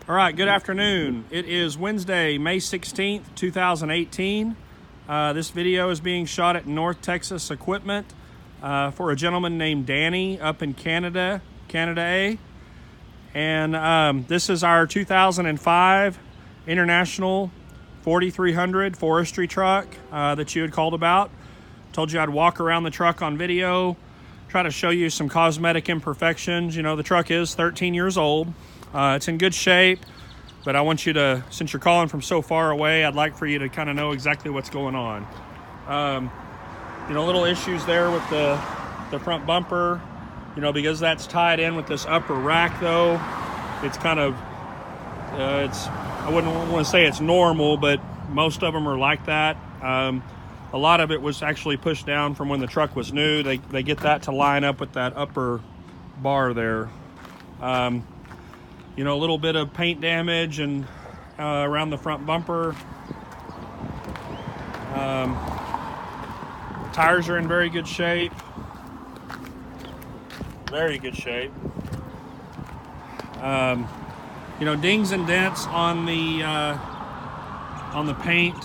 All right, good afternoon. It is Wednesday, May 16th, 2018. This video is being shot at North Texas Equipment for a gentleman named Danny up in Canada, Canada A. And this is our 2005 International 4300 Forestry truck that you had called about. Told you I'd walk around the truck on video, try to show you some cosmetic imperfections. You know, the truck is 13 years old. It's in good shape, but I want you to, since you're calling from so far away, I'd like for you to kind of know exactly what's going on. You know, little issues there with the front bumper, you know, because that's tied in with this upper rack though. It's kind of, I wouldn't want to say it's normal, but most of them are like that. A lot of it was actually pushed down from when the truck was new. They get that to line up with that upper bar there. You know, a little bit of paint damage and around the front bumper. Tires are in very good shape. Very good shape. You know, dings and dents on the paint.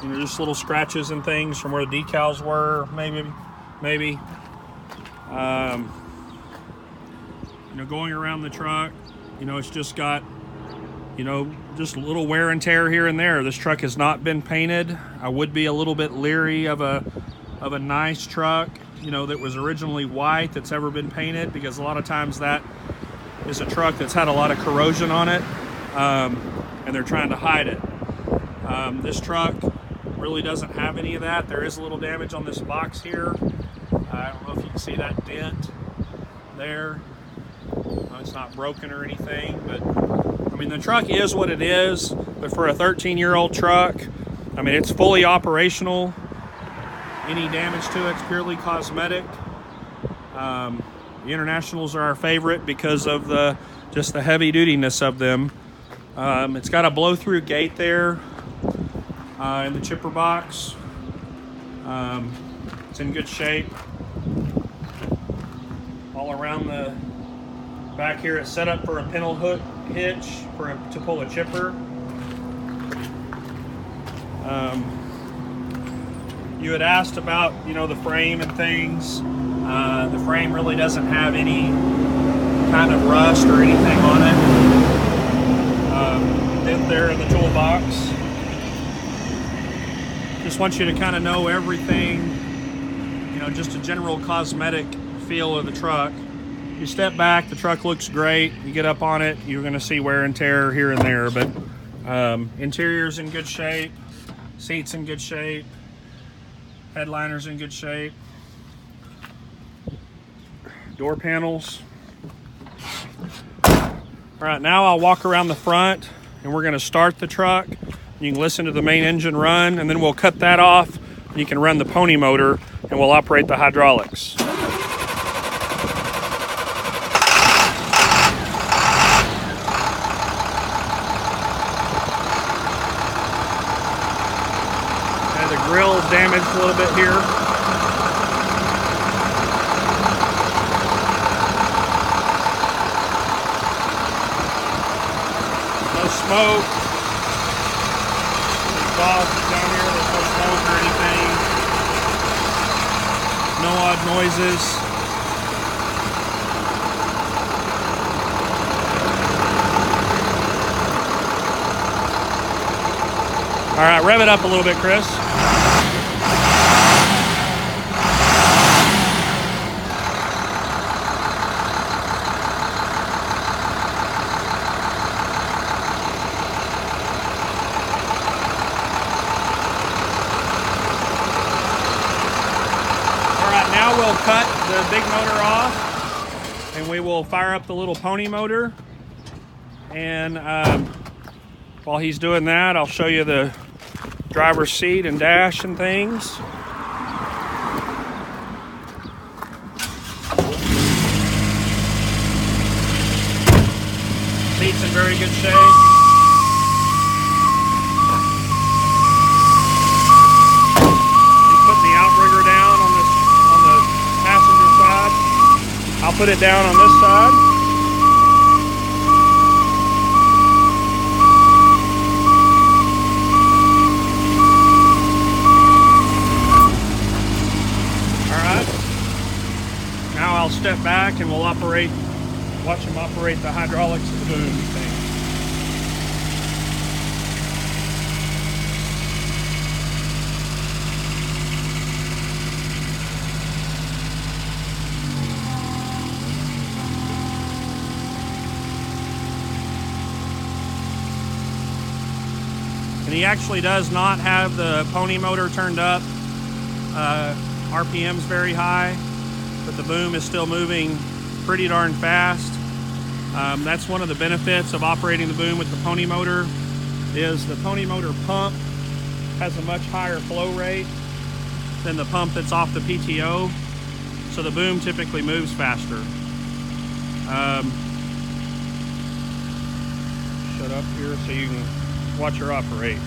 You know, just little scratches and things from where the decals were, maybe. You know, going around the truck, you know, it's just got, you know, just a little wear and tear here and there. This truck has not been painted. I would be a little bit leery of a nice truck, you know, that was originally white that's ever been painted, because a lot of times that is a truck that's had a lot of corrosion on it, and they're trying to hide it. This truck really doesn't have any of that. There is a little damage on this box here. I don't know if you can see that dent there. It's not broken or anything, but I mean, the truck is what it is. But for a 13-year-old truck, I mean, it's fully operational. Any damage to it's purely cosmetic. The Internationals are our favorite because of just the heavy dutiness of them. It's got a blow-through gate there in the chipper box. It's in good shape. All around the back here, it's set up for a pintle hook hitch to pull a chipper. You had asked about, you know, the frame and things. The frame really doesn't have any kind of rust or anything on it. In there in the toolbox. Just want you to kind of know everything, you know, just a general cosmetic feel of the truck. You step back, the truck looks great. You get up on it, you're going to see wear and tear here and there, but interior's in good shape, seats in good shape, headliner's in good shape, door panels. All right, now I'll walk around the front and we're going to start the truck. You can listen to the main engine run, and then we'll cut that off and you can run the pony motor and we'll operate the hydraulics. Grill is damaged a little bit here. No smoke. Exhaust down here, there's no smoke or anything. No odd noises. All right, rev it up a little bit, Chris. Now we'll cut the big motor off and we will fire up the little pony motor. And while he's doing that, I'll show you the driver's seat and dash and things. Seat's in very good shape. I'll put it down on this side. watch him operate the hydraulics of the boom thing. And he actually does not have the pony motor turned up. RPM's very high, but the boom is still moving pretty darn fast. That's one of the benefits of operating the boom with the pony motor, is the pony motor pump has a much higher flow rate than the pump that's off the PTO, so the boom typically moves faster. Shut up here so you can watch her operate.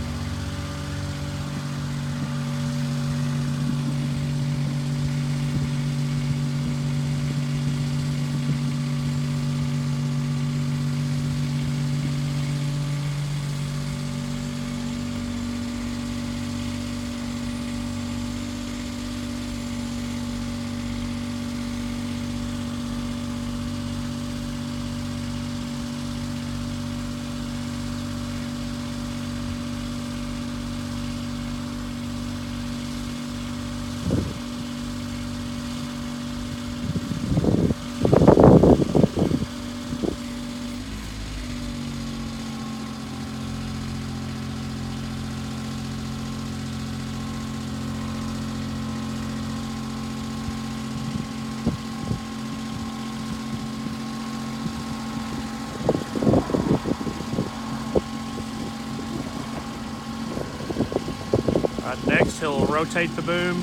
Next, he'll rotate the boom.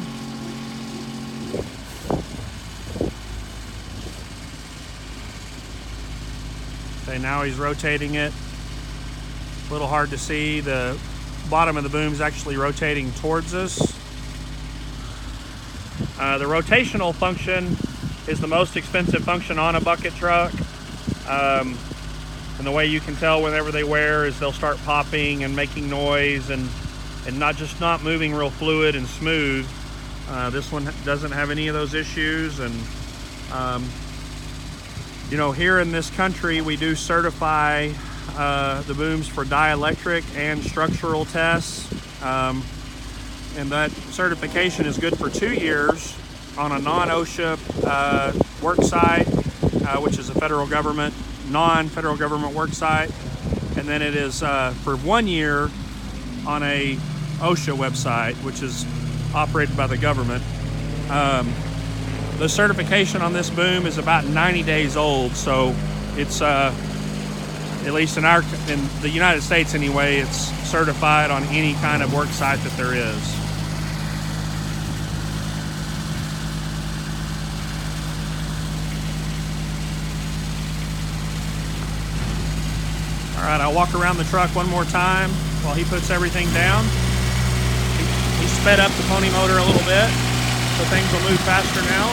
Okay, now he's rotating it. A little hard to see. The bottom of the boom is actually rotating towards us. The rotational function is the most expensive function on a bucket truck. And the way you can tell whenever they wear is they'll start popping and making noise and not moving real fluid and smooth. This one doesn't have any of those issues. And you know, here in this country we do certify the booms for dielectric and structural tests, and that certification is good for 2 years on a non-OSHA work site, which is a federal government, non-federal government work site, and then it is for 1 year on a OSHA website, which is operated by the government. The certification on this boom is about 90 days old, so it's at least in the United States anyway, it's certified on any kind of work site that there is. All right, I'll walk around the truck one more time while he puts everything down. He sped up the pony motor a little bit, so things will move faster now.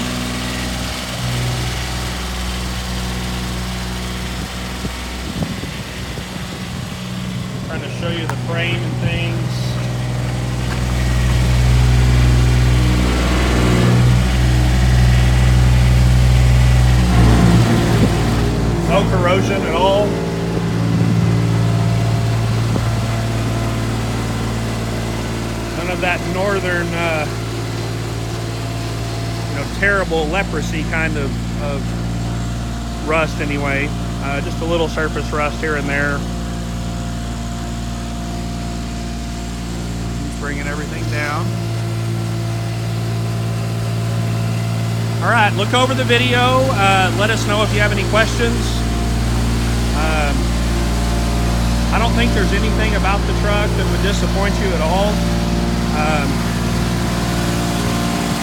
Trying to show you the frame and things. No corrosion at all. None of that northern, terrible leprosy kind of rust anyway. Just a little surface rust here and there. Just bringing everything down. All right, look over the video. Let us know if you have any questions. I don't think there's anything about the truck that would disappoint you at all.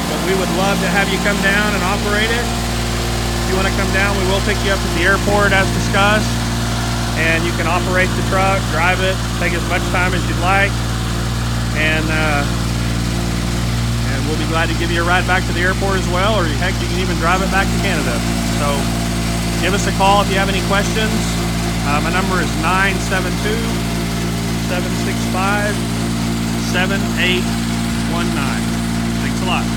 But we would love to have you come down and operate it. If you want to come down, we will pick you up at the airport as discussed, and you can operate the truck, drive it, take as much time as you'd like, and we'll be glad to give you a ride back to the airport as well, or heck, you can even drive it back to Canada. So give us a call if you have any questions. My number is 972-765-7819. Thanks a lot.